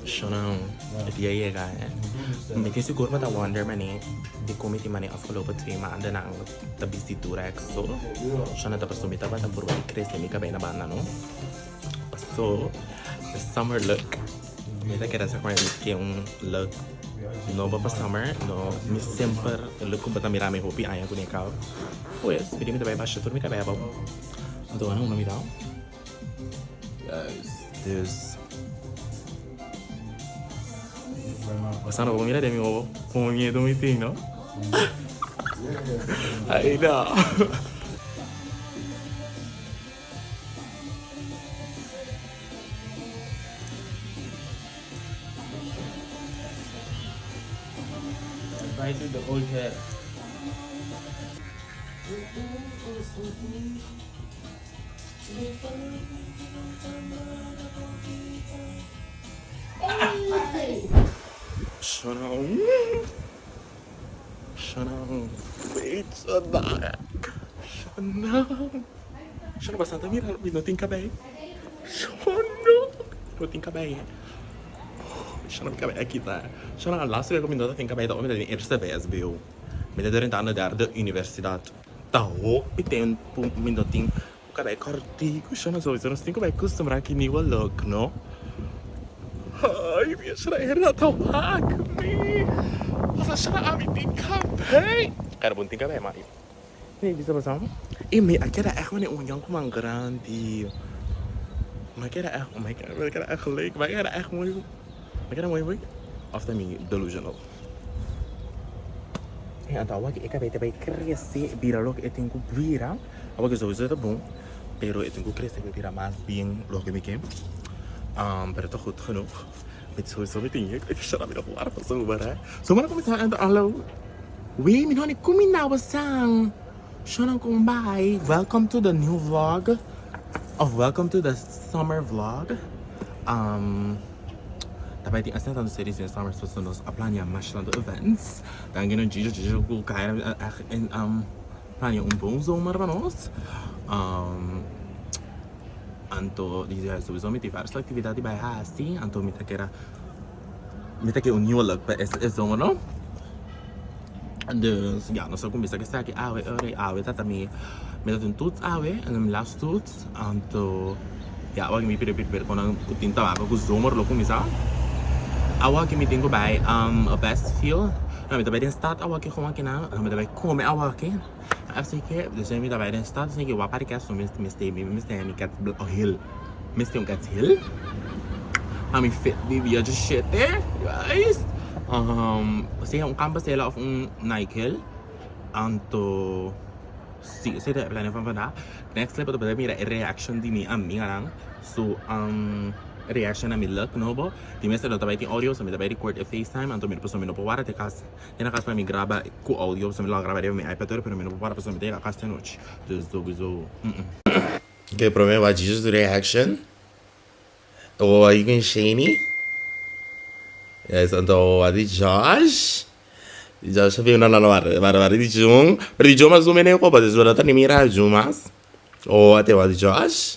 Zo nou, het jij gaat hè. Met is goed met dat wonder manie. Die komt die manie afgelopen 2 maanden na de busy tour ik zo. Zo nou dat persoon met dat wat voor wat ik kreeg en ik heb bijna baan no. So the summer look. Met dat kera zeg maar een look. No ba summer, no mi sempre look ko bata mirame hopi aya ko ni ka. Pues, pili mi tabay basya tur mi ka ba ba. Ando ano mi daw. Guys, there's Sana ko mira de mi bobo. Como miedo mi thing, no? Ay no. Try to the old hair. Shut up. Shut up. Wait, shut up. Shut up. Shut up, bastante mira, no tem cabelo. Shut up. No tem cabelo. Shut up, cabelo aqui tá. Shut up, laatst week op mijn dochter tem cabelo, omdat ik de eerste wijs ben. Met de deur aan de derde universiteit. Tahu, ik denk mijn dochter cabelo cortico. Shut up, sowieso nog stinken bij custom raak je nieuwe look, no? Ay, Dios, era tapak ni. Asa siya amin din kape. Kaya bunting kape, Mari. Hindi bisa bersama. May akira echt wanneer unyang kumang grandi. Makira echt, makira echt leuk. Makira echt mooi. Makira mooi. Of dan mi delusional. Ja, dat wag ik heb bij cresce biralok etin ku bira. Awag sowieso dat bom. Pero etin ku cresce bira mas bien lo que me quem. Pero toch goed genoeg. Met sowieso met dingen. Ik zat aan de warm zo maar hè. Zo maar kom ik aan de hallo. Wee, mijn honey, kom in nou sang. Shona kom bij. Welcome to the new vlog. Of welcome to the summer vlog. Daarbij die ascent aan de series in summer zoals nos aplania mashan de events. Dan gaan we Gigi cool kijken en plania een boomzomer van ons. Anto die sowieso met diverse activiteiten bij Haasti. Anto met que een nieuwe look bij is zomer no. Dus ja, dan zou ik bisa esaki awe tatami met een toets awe en een last toets. Anto ja, wag mi pire kon ang tinta ako zomer lo kumisa. Awag mi tingo bij a best feel. Nou, met bij de stad awag ik gewoon kina, met bij komen awag ik. Afzeker, dus zijn we daarbij in staat, dus ik heb wat ik zo miste en ik heb heel miste ook het heel. I'm fit baby, just shit there, guys. Saya campus sela of Nike, anto si saya dah plan van vandaag. Next clip itu berbeda reaction di mi ami ngarang, so reaction na mi look no bo. Di mester dat daarbij die audio, so mi daarbij record FaceTime, anto mi poso mi no po wara te kas. En akas mi graba ku audio, so mi lang graba mi iPad pero mi no po wara poso mi te akas te noche. Dus sowieso. Okay, prome wat Jesus reaction. Oh, are you going shiny? Yes, anto wat die Josh. Josh viu na war di Jung. Pero di Jomas zoom ne ko ba zo dat ni mira Jomas. Oh, ate wat di Josh.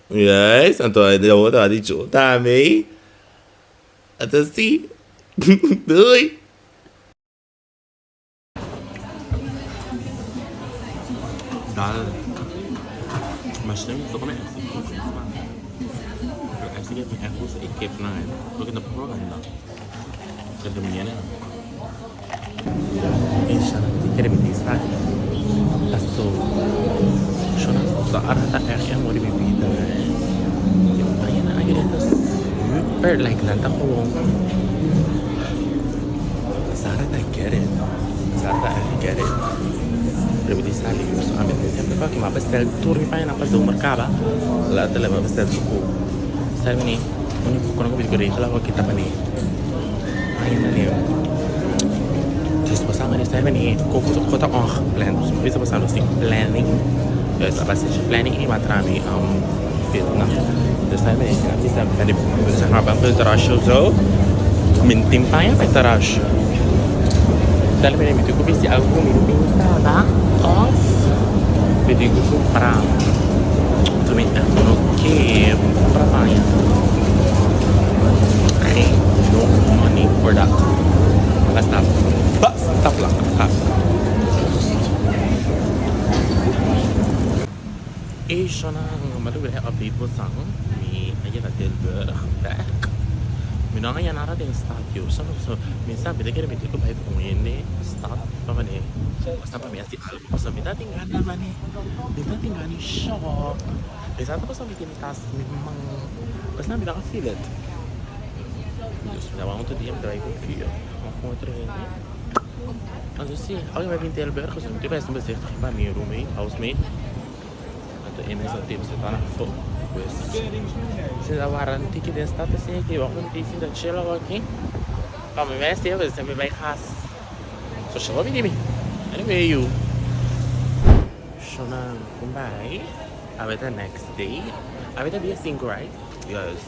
Yes, anto de outra di Josh Tambe. Até sim. Doei. Dal. Mas nem só como é assim. Ik heb echt goed ik heb naar ook in de programma. Ik heb de manier. Inshallah, ik heb het niet vaak. Dat zo. Shona, dat arta echt een mooie vida. Ayun na itu super like lang ako. Sarah, I get it. Sarah, I get it. Pero di sali, so kami sempre pa que mapestel tour mi pa na pa zo merkaba. La tele mapestel suku. Sabi ni, kung ako bigay rin, kailangan kita pa ni. Ayun na niyo. Tapos pasama ni sabi ni, kung ta plan, bisa pasama si planning. Tapos apa sih planning ini matrami fit na. Tapos sabi ni, bisa tadi sa habang berterasyo zo, mintim pa yan berterasyo. Dahil may ko bisi ako mintim na off. Pwede ko para. Tumit ako no que para maia. siya na malawin ay update mo sang may ayan na Tilburg back. Minang ayan nara din statue. So minsan binigyan namin ko bahit kung hindi stop pa man eh. Basta pa may asi algo sa dating naman eh. Dating gani shock. Isa pa sa meeting task memang basta namin naka-feel it. Diyos, nawa ko to DM drive ko kaya. Ako train. Ano siya? Ako yung may Tilburg kasi di ba sa base pa may roommate, housemate. Ato ina sa team sa tanah to. Pues sila waran tikkie din status niya kaya ako hindi sila chill ako okay. Kami mester pues sa may house. So siya ko binimi. Anyway you. So na kumbay. Awet the next day. Awet dia 5 right? Yes.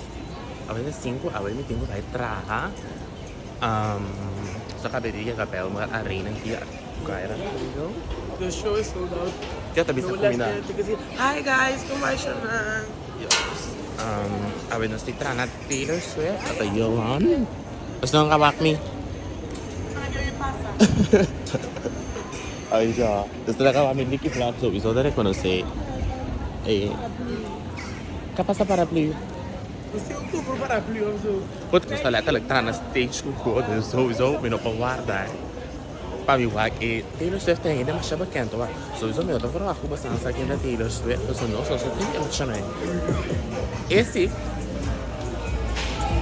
Awet 5 awet mi tengo kahit traha. Sa kabedi ka kapel mga arena kia. Kaya rin ko. The show is sold out. Kaya tabi sa kumina. Hi guys, kumain siya na. Yes. Awet na si Trana Taylor Swift at Yohan. Basta nang kawak mi. Ay siya. Tapos talaga kami Nicky Flap. So, iso na reconoce. Eh, kapag sa paraply. Você outubro paraply also. Put ko sa lahat talaga na stage ko. So, pinapawarda. Pamiwag eh, Taylor Swift na hindi masya ba kento ba? So, may otro pero ako basta sa akin na Taylor Swift. So, tingin siya na eh. Eh, si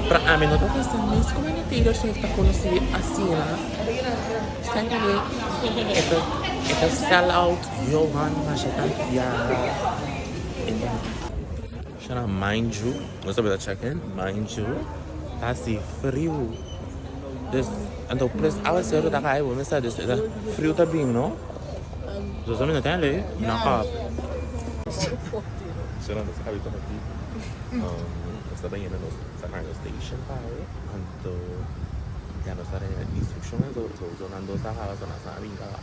para amin ito kasi miss ko na Taylor Swift ako na si Asina. Saan ka ni? Ito sell out. Yohan, masyatan. Yeah. Siya na, mind you. Gusto ba ito check-in? Mind you. Kasi frio. Dus, anto, plus, awas sero da kaya mo. Mesa, dus, frio tabing, no? So, sabi na tayo, nakap. Siya na, nasa kabito natin. Basta ba yan, sa Carlo Station pa, anto, yan, sa rin, instruction na ito. So, nando sa kawa, so, nasa aming kawa.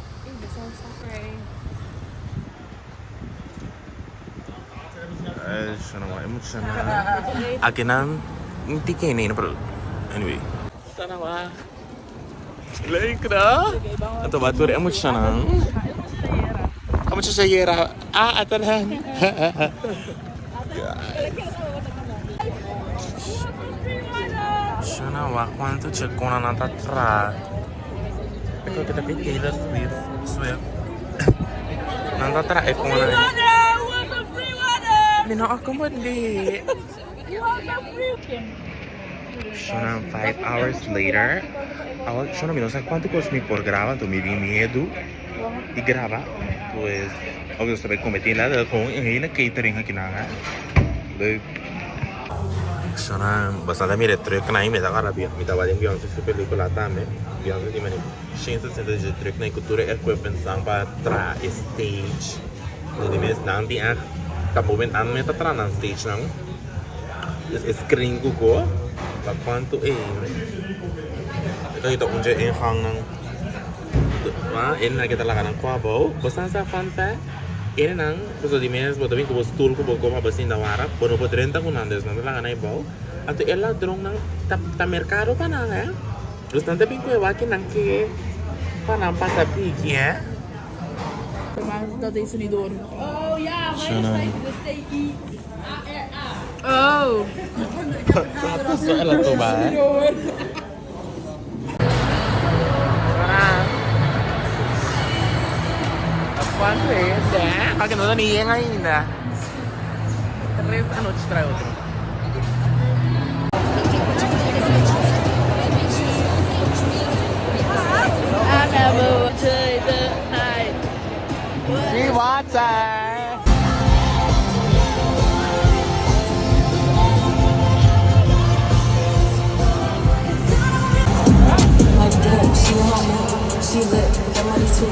Siya na, mo siya na. Akin ang tikkie na yun, pero, anyway. Sana ba? Like na? Ato ba? Turi, mo siya na. Amo siya siya yera. Atalan. Siya na, wakwan to check ko na natatra. Ito kita kay Taylor Swift. Natatra, kung na. Hindi na ako mali. So na 5 hours later, yo no me no sé cuánto costó mi por grabar, tu me di miedo y graba, pues obvio se ve competir la de con en catering aquí nada. So na bastante mire truck na me da rabia, me tava de guion se película Tambe, guion de mane. Chance de truck na cultura equipment sang para tra stage. De mes nan di ah kamuben an me tatra nan stage nang. Screen ko cuánto es ito kung dyan hang ng na kita talaga ng kwabaw basta sa fun fact ini nang gusto di menes boto bin ko stool ko boko mabasin na warap bono po 30 ko nandes na talaga na ibaw ato ela drong ng ta merkado pa na nga terus nanti bin ko ewakin ng ke panampa sa piki Mas dati sunidor. Oh yeah, Oh! So, alam ko ba? ¿Cuánto es? Para que no te nieguen ahí, nada. 3 anoche trae otro. I never take the night. See water. She lit, get money too.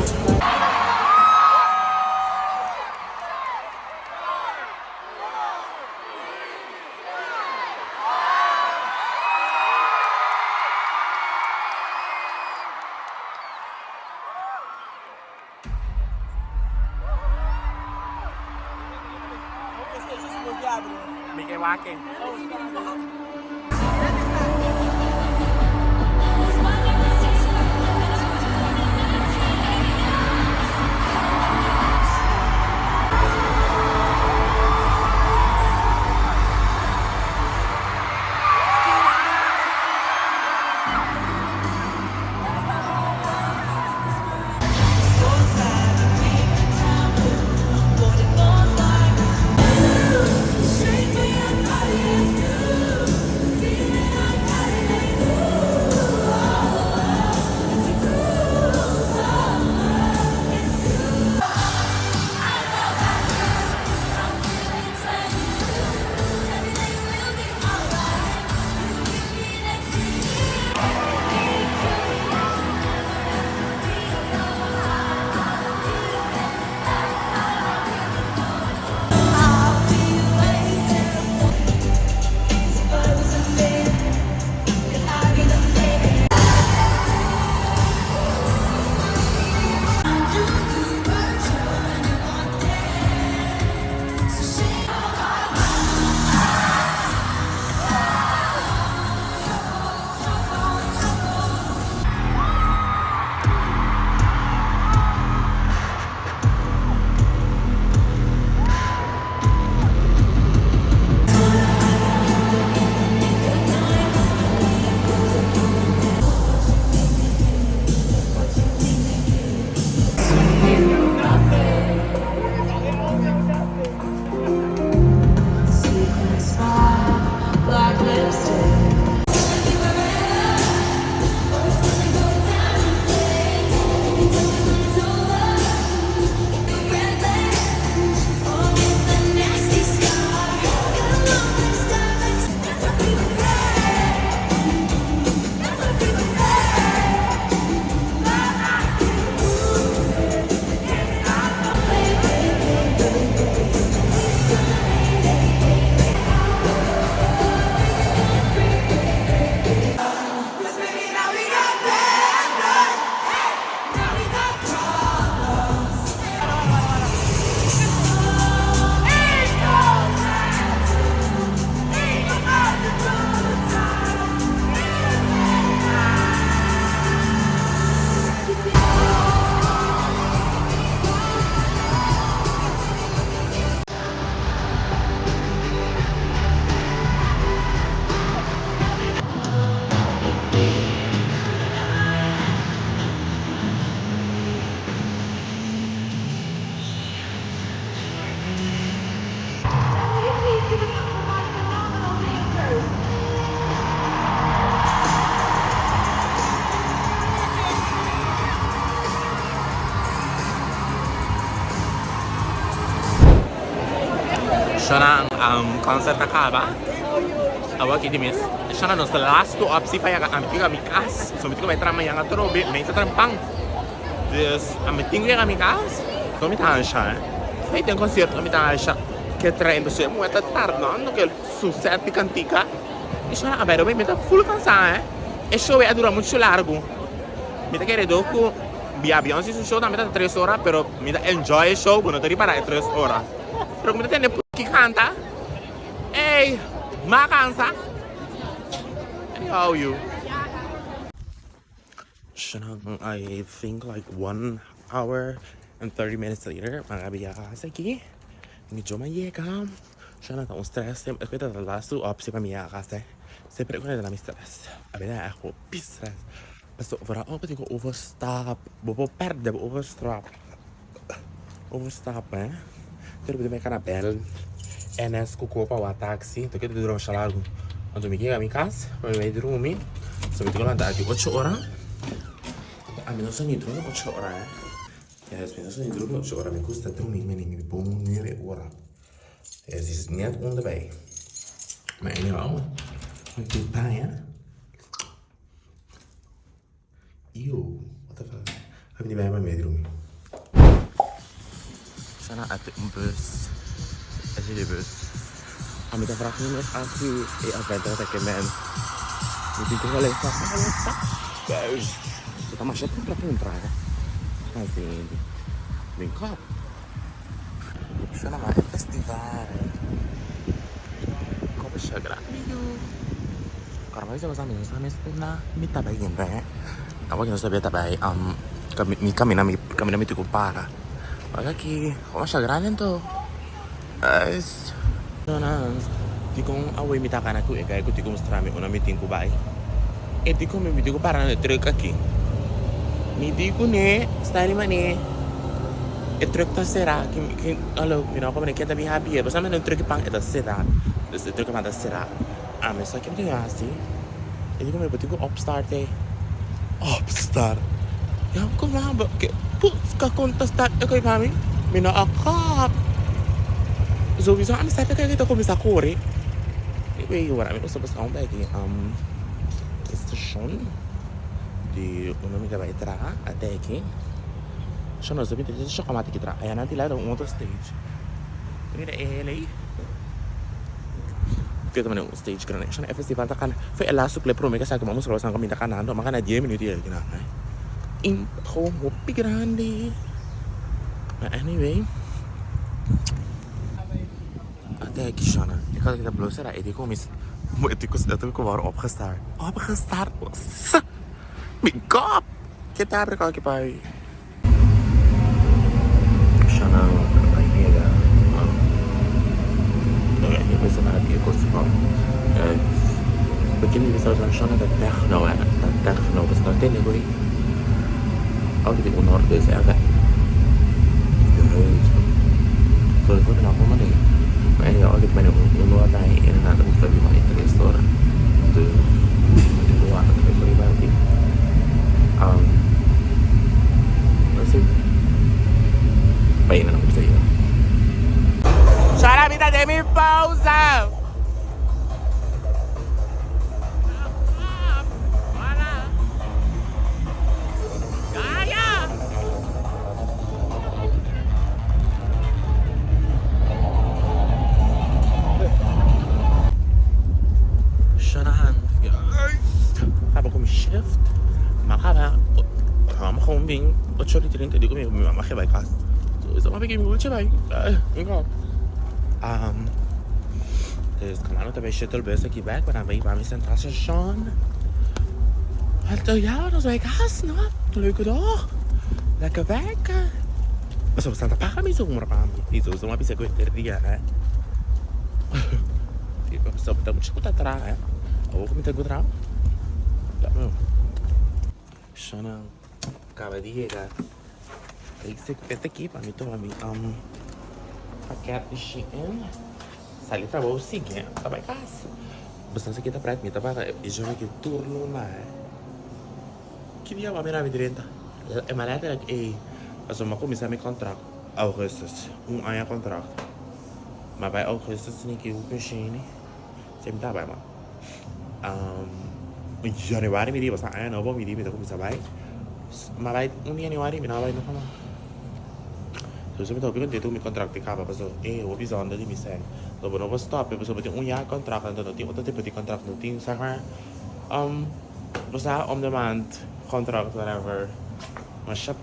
Miguel Waque. Siya na ang concert acaba. Awag hindi miss. Siya na sa last two opsi pa yung kami kas. So may trama yung atrobe, may trampang. Dus ang tingwe kami kas. Kami tahan siya. May tiyang concert kami tahan siya. Kaya traendo siya mo ito tarno. Ano kaya suset picantica. E siya na kabero may full cansa E show è dura molto largo. Mi da che doekoe Beyoncé su show da metà 3 ore, però mi da enjoy il show, quando ti ripara è 3 ore. Però come te ne chi canta? Ehi, ma cansa? How are you? I think like 1 hour and 30 minutes later, mga esaki. Medyo mayekam. Siya na taong stress. Aspetta dalla su opsi pa mia casa. Sempre quella della mia stress. Abbiamo ecco, stress. Basta vooral ik overstap. Bobo perde overstap. Overstap, hè. Terwijl we met bel. NS kukopa wa taxi. Toen ik de droom shalago. Want toen ik ging aan mijn kas, we wij dromen. Zo met ik al aan de 8 ora. Almeno sono in droom 8 ora, hè. Ja, almeno sono in droom 8 ora. Mi costa dromen met een bon 9 ora. Ja, het is net onderbij. Maar in ieder geval, met die pijn, hè. Ew, what the fuck? Heb je niet bij me meedoen? Sana at een bus. Als je de bus. Aan met de vraag nu is als je avventa dat ik ben. Je ziet er wel even van. Buis. Je kan maar zetten op de dragen. Dan zie je die. Mijn kop. Sana maar een festival. Kom eens graag. Karena saya sama na minta bayin ba. Awag na sabi tabay kami na miti ko para. Pagaki, kung siya granin to. Guys. No na. Di kong away mita ka na ko kaya ko di ko mostrami una meeting ko ba. E di ko mi ko para na trek aqui. Mi di ko ne, style man ne. E trek ta sera que allo, mi no come ne chieda mi happy. Basta me non trek pang eta sera. Dus trek ma da sera. Maar zo heb ik het gezien. En ik kom met een opstart. Opstart. Ja, kom maar. Poets, kan contestar. Ik heb het mina akap. Sowieso aan de start kijk ik toch om eens te horen. Ik weet niet waar ik was aan bij het station. Die onder mij bij traga, ateki. Zo nou zo binnen dit is chocolade die traga. Ja, na die leider onder stage. Toen de heyy. Kita mana stage kerana sana festival takkan fela sukle prome kasi ako mamusro sang kami takkan ando maka na 10 minuto ya kina in home grande. Anyway até aqui sana ik had het blosser uit ik kom is moet ik dus dat ik waar opgestart mijn kop get daar kan ik bij sana je bent een aardige kostbaar. Begin je zou zijn dat techno en dat techno is nog niet goed. Ook die onorde is echt. Voor het nog maar niet. Maar ja, ook het mijn onorde in een ander hoeft dat maar in de restaurant. De onorde is voor je bij dat is bijna nog steeds. Shut up, vida de mi pausa! Shanahan, heb ik om shift, maar ga gewoon ding, wat jullie erin te doen, maar mag je bij kast. Zo is dat maar ik een beetje bij. Dus kom aan, bij shuttlebus aqui back, maar dan ben je bij mijn centraal station. En ja, dat is mijn gas, no? Leuke dag. Lekker werken. Maar zo staan te pakken met zo'n raam. Die zo maar bisa kwijt dia, hè. Zo dat moet je goed uiteraard, hè. Ook met een goed raam. Dat moet. Shana, cavadiega. Ik zeg vet aqui para me tomar paquete de chicken. Sali pra o seguinte, tá bem fácil. Bastante aqui tá pra mim, tá para e já que turno lá. Que dia vai me direita? É maleta que mas uma começar meu contrato. Augustus, ano contrato. Maar bij augustus is ik ook een shiny. Ze hebben daarbij man. Januari mi riba sa ano ba mi riba ko sabay. Malay un Januari mi nalay no kama. So sabi to dito mi contract ka pa so o bisa onda di mi sen. So bono ba stop pa so pati un ya contract na to ti pati contract no tin sa ka basta on demand contract whatever. Mas shop.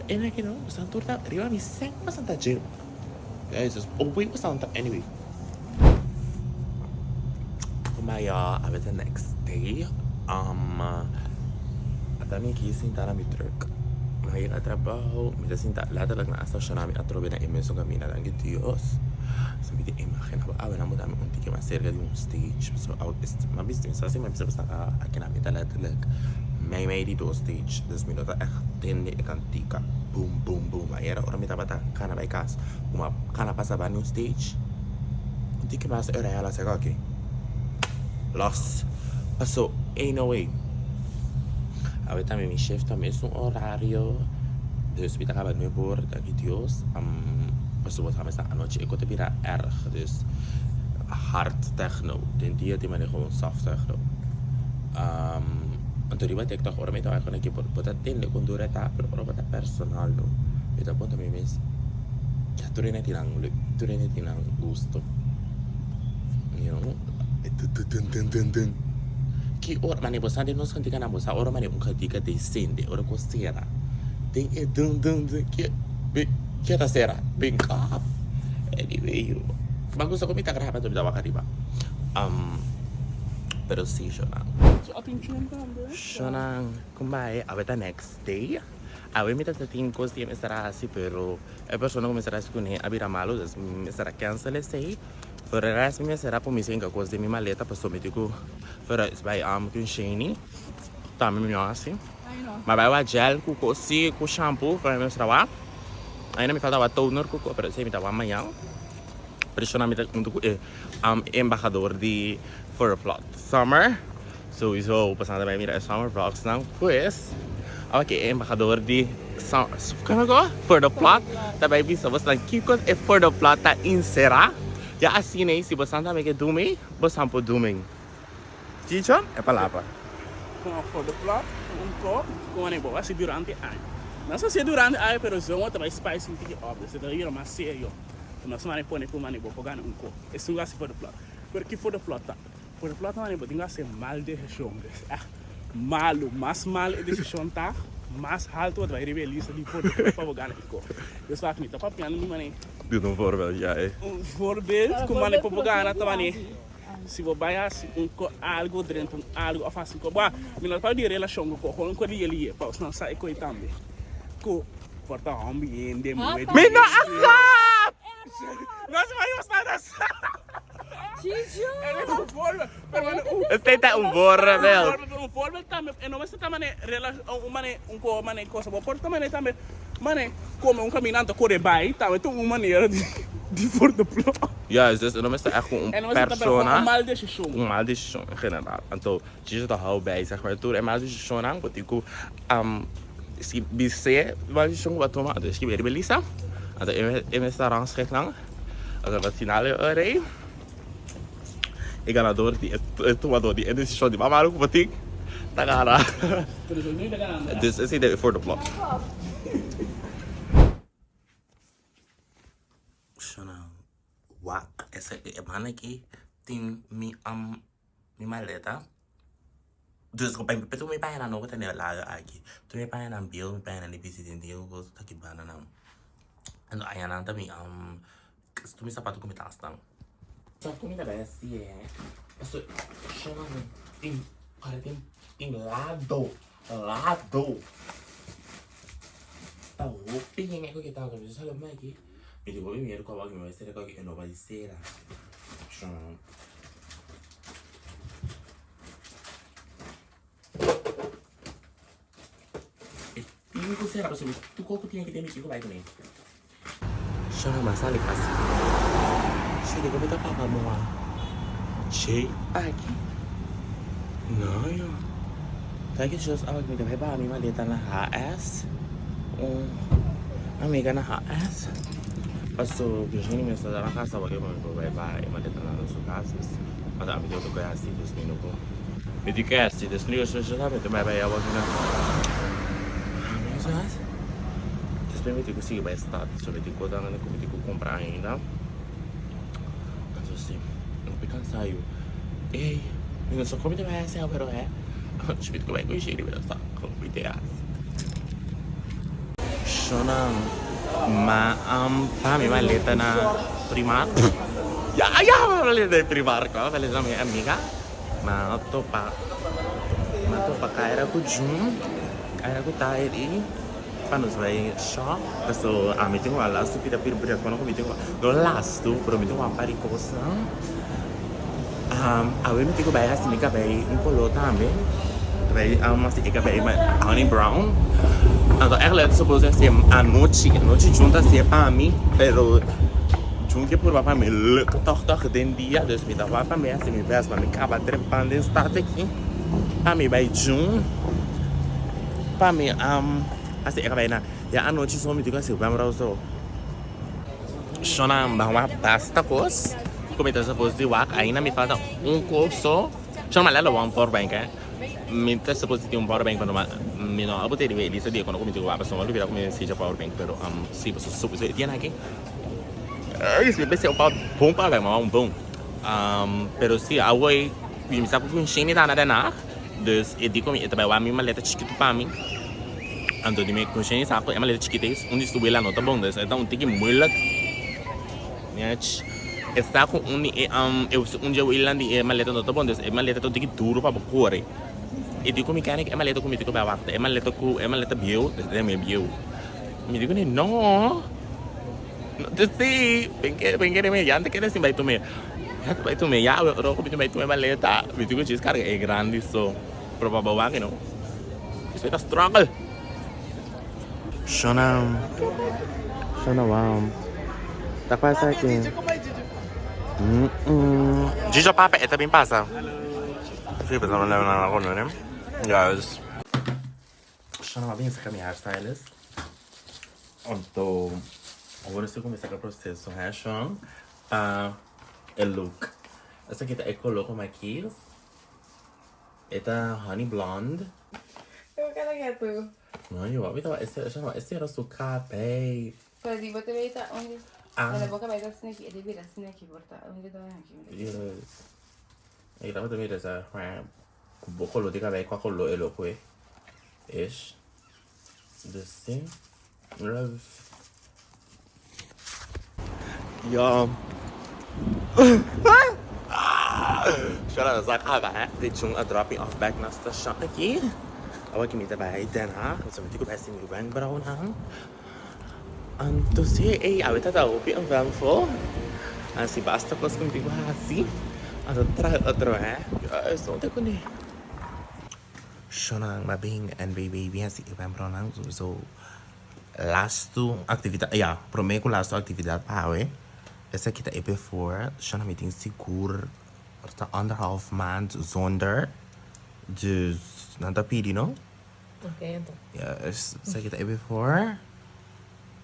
En ek no, basta torta riba mi sen basta ta gym. Guys, just wait basta anyway. Maar ja, we the next day. At kami gising tara mi truck. May trabaho, mi sinta letterlijk na asa siya namin at trobe na imenso kami na lang Diyos. So mi di imagen na awe na mo dami un tiki mas cerca de un stage. So out is ma business kasi ma bisa basta akin namin letterlijk. May di do stage. Dus mi nota echt tende ekantika. Boom boom boom. Era ora mi tabata kana by kas. Uma kana pasaba no stage. Un tiki mas era ela se okay. Los. So, no way. Ahorita mi chef también es un horario. Dus we gaan nu voor de video's. Dus wat gaan we staan anoche. Ik wil het erg. Dus hard techno. Den dia die manier gewoon soft techno. En toen ik dacht, waarom ik nou eigenlijk een keer voor dat tende kon doen het pero waarom dat personal no. Ik dacht, wat me mis. Ja, toen net inang gusto. You know. Que ora mane bosa de nos cantica na bosa ora mane un cantica de sende ora costera tem que ta sera bem cap anyway bagus ako mita graba to dawa kariba pero si shonang kumbai aveta next day awe mita tatin costi mesara asi pero e persona come sarà sicune abira malo me sarà cancel sei. Voor de rest van será por mim que coisa de minha maleta passou me digo voor bij com shiny tá me melhor assim mas vai o gel com coci com shampoo para me mostrar ainda me faltava toner com pero sei me tava amanhã pressionamento muito embajador de for a plot summer sowieso passando bij mira summer vlogs não pues aqui embajador de como go for the plot também bisa basta kiko for the plot tá insera. Ja, assim nem se você não me doeming, você não pode doeming. Chichon é palavra. Com for the plot, com nem boa se durante ano. Não só se durante ano, pero se uma também spice um pouco óbvio, se daí mais sério. Nós não nem põe com mani boa para ganhar co. Esse lugar se for the plot. Porque for the plot, for the plot mani boa tinha ser mal de gestão. Malo, mais mal de gestão tá. Mas alto vai rebelista de for the plot para ganhar co. Eu só acredito, papi não me mani. Doe een voorbeeld, ja. Een voorbeeld, como mane propaganda também. Se você vai assim algo dentro, algo a fazer com, bah, me não pode relação com com ele, para não sair com Tambe. Com porta ambiente, muito. Me não acaba. Nós vamos estar assim. Chicho. Este tá voorbeeld. Um voorbeeld também, e não está também relação, mane coisa, porta também também. Mane, como caminante corre bij, também tem uma maneira de for the plot. Juist, dus dan is het echt gewoon een persona. Een mal decision in generaal. Então, je te hou bij, zeg maar, toen een mal decision aan, wat ik si bise mal decision wat toma, dus ik weer belisa. Então, in restaurant schrik lang. Als wat finale orei. Ik ga naar door die tomador die decision die mama ook wat ik. Tagara. Dus is het voor de plot. Wak, essa mana aqui tem mi maleta. Dus op een punt me bijna nog wat lager aqui. Toen me bijna een beeld, me bijna niet bezig in deel was dat ik bijna nam. En dan ayana também toen me sapato com metal staan. Só que me dá assim é. Isso chama tem cara tem lado. Tá o pingue que tá com isso, sabe mais aqui. Me digo, me miro com a me vai ser com que não vai ser. E você será para saber tu qual que tinha que ter me que vai também. Chama masali passa. Chega que tá para moa. Che aqui. Não, eu. Tá que just awak me vai para mim maleta na HS. Amiga na HS. Passo que os meninos estão na casa, porque vai mas tá na sua casa. Mas a video que é assim, dos minutos. Me diga que assim, dos minutos já sabe, também vai a outra. Mas já. Depois me digo se vai estar, se me digo que não me digo comprar ainda. Mas assim, não fica saiu. Ei, não só como vai ser, pero é. Acho que vai com giro, mas tá com ideia. Shona ma pami maleta na Primark. Ya, maleta na Primark, maleta na minha amiga. Ma topa kaira ko June, kaira ko tairi. Panos vai shop, so mi tengo alla stupida per quando mi tengo non lasto, però mi tengo a pari cosa. Avevo mi tengo vai assim mica vai un color Tambe. Vai masih ika vai honey brown. Então, ela é suposta ser a noite junta ser para mim, pero junto por para mim, toque de dia, Deus me dá para mim, assim me veste para me acabar trepando em start aqui, para mim vai junto, para mim assim é que vai na, e a noite só me digo assim, vamos lá só, só na uma pasta coisa, como está suposto de wak, ainda me falta copo só, só uma lela one power bank, mi è supposto di un power bank quando mi no a poter vedere se dicono come dico persona lui vede come si dice power bank però sì posso subito tiene anche isso mi pensa un po' bom para ma un bom però sì a voi mi sa com scene da nada dus e dico mi também a minha maleta chiquito para mim ando di me com scene saco é maleta chiquita isso onde estou lá nota bom dus então tem que muito né está com eu onde eu ir é maleta nota bom dus é maleta tem que duro para correr. E dico mecânica é maleta comigo para baixo, é maleta bio, é meu bio. Me digo não, não sei, bem que me já não quer assim vai tomar já eu comigo vai tomar maleta, me digo que carga é grande só, provavelmente não. Isso é struggle. Shona, wow. Tá quase aqui. Gijo papa é também passa. Sim, mas não leva nada com né? Yes. Shona vai vir essa minha hairstylist. Então, agora você começa com o processo, né, Shona? É look. Essa aqui é coloco aqui. Esta honey blonde. Eu quero que é tu. Não, eu vou ver esse era o cabelo. Pero di bote veita onde na boca vai dar snake, ele vira snake porta. Onde dá aqui? Yes. E tava também dessa bocolo de cabelo com a colo e louco é. Ish. Assim. Love. Ja. Shona sa kaba ha. Dit yung dropping off back na station aqui. Awak kita bahay din ha. Sabi ko ba sing lubang brown ha. Anto si awet tahu pi ang vamfo. Asi basta kos kung digo hasi. Ano otro ha. So te ko ni. Shona mabing and baby hasi ibang brown ha. So last actividad prome ko last actividad pawe. Essa kita é before. Shona meeting seguro. Está 1,5 maand zonder. Dus nada pidi no? Ok, então. Yes, essa kita é before.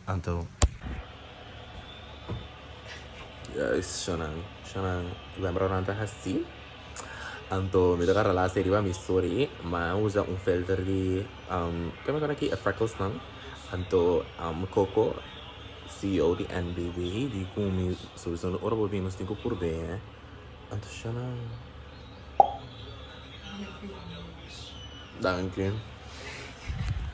Anto. Yes, Shona lembra nanta assim. Anto me toca lá série vai me story, mas usa filter de como é que é freckles não? Anto Coco CEO di NBB di kumi soluzione ora vuoi non stinco pur bene. Anto Shona. Danke.